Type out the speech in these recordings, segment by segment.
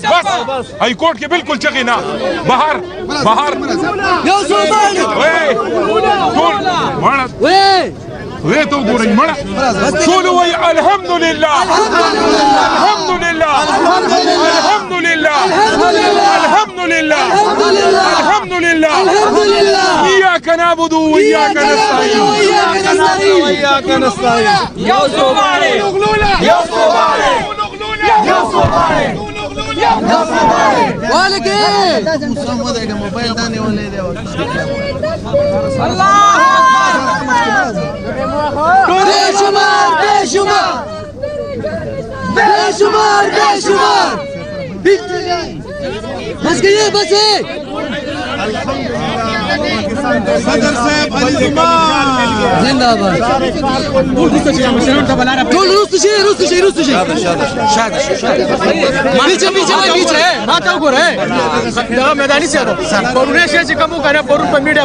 बस high court के बिल्कुल चगे ना बाहर बाहर वे तो गोरई मड़ा सोलो वही अल्हम्दुलिल्लाह अल्हम्दुलिल्लाह अल्हम्दुलिल्लाह अल्हम्दुलिल्लाह अल्हम्दुलिल्लाह इय्याका नअबुदु व इय्याका नस्तईन या सोमाले या सोमाले या सोमाले वालेके मोबाइल दाने वाले अल्लाह बेशुमार बेशुमार बेशुमार बेशुमार बस गई बस सदर साहब अली जिंदाबाद मैदानी से कम करे मीडिया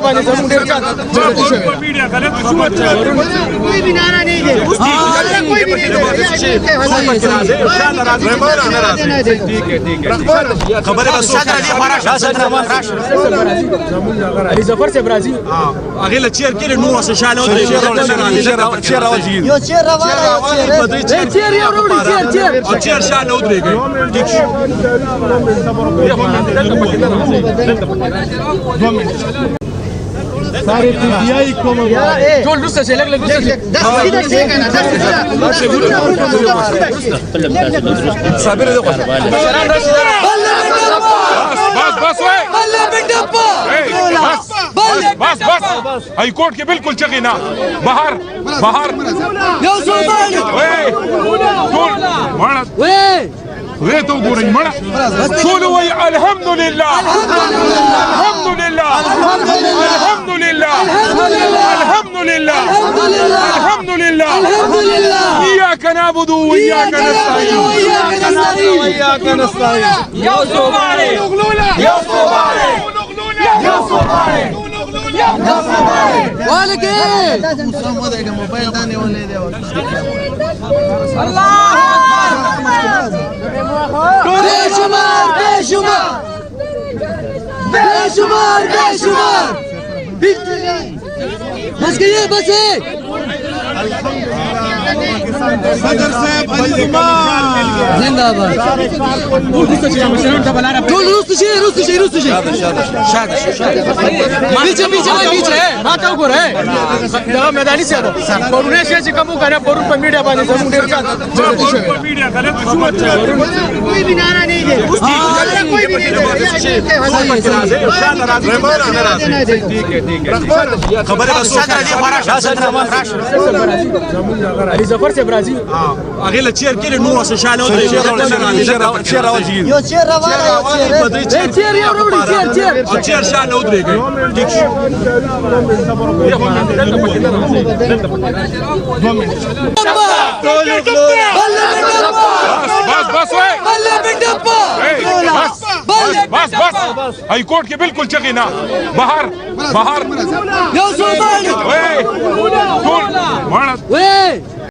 कोई भी नारा नहीं दे जफर से ब्राजील اغيلا تشير كده نو واسه شاله ودري تشير راوجي يو تشير راوجي تشير يا رودي تشير شاله ودري ديك सारे पीटीआई को जोल रुस से लग साबिर दो बस हाई कोर्ट के बिल्कुल चगे ना बाहर बाहर वे तो गोरई मड़ा सोलो वही अल्हम्दुलिल्लाह अल्हम्दुलिल्लाह अल्हम्दुलिल्लाह अल्हम्दुलिल्लाह अल्हम्दुलिल्लाह इय्याका नअबुदु व इय्याका नस्तईन या सोमाले या सोमाले या सोमाले वालेके मोबाइल दाने वाले अल्लाह बेशुमार बेशुमार बेशुमार बेशुमार बस गई बस सदर साहब अली जिंदाबाद मैदानी से कम करे मीडिया कोई भी नारा नहीं दे जफर से ब्राजील اغيلا تشير كده نو واسه شاله ودري تشير راوجي يو تشير راوجي تشير يا رودي تشير شاله ودري ديك बस हाई कोर्ट के बिल्कुल चगे ना बाहर बाहर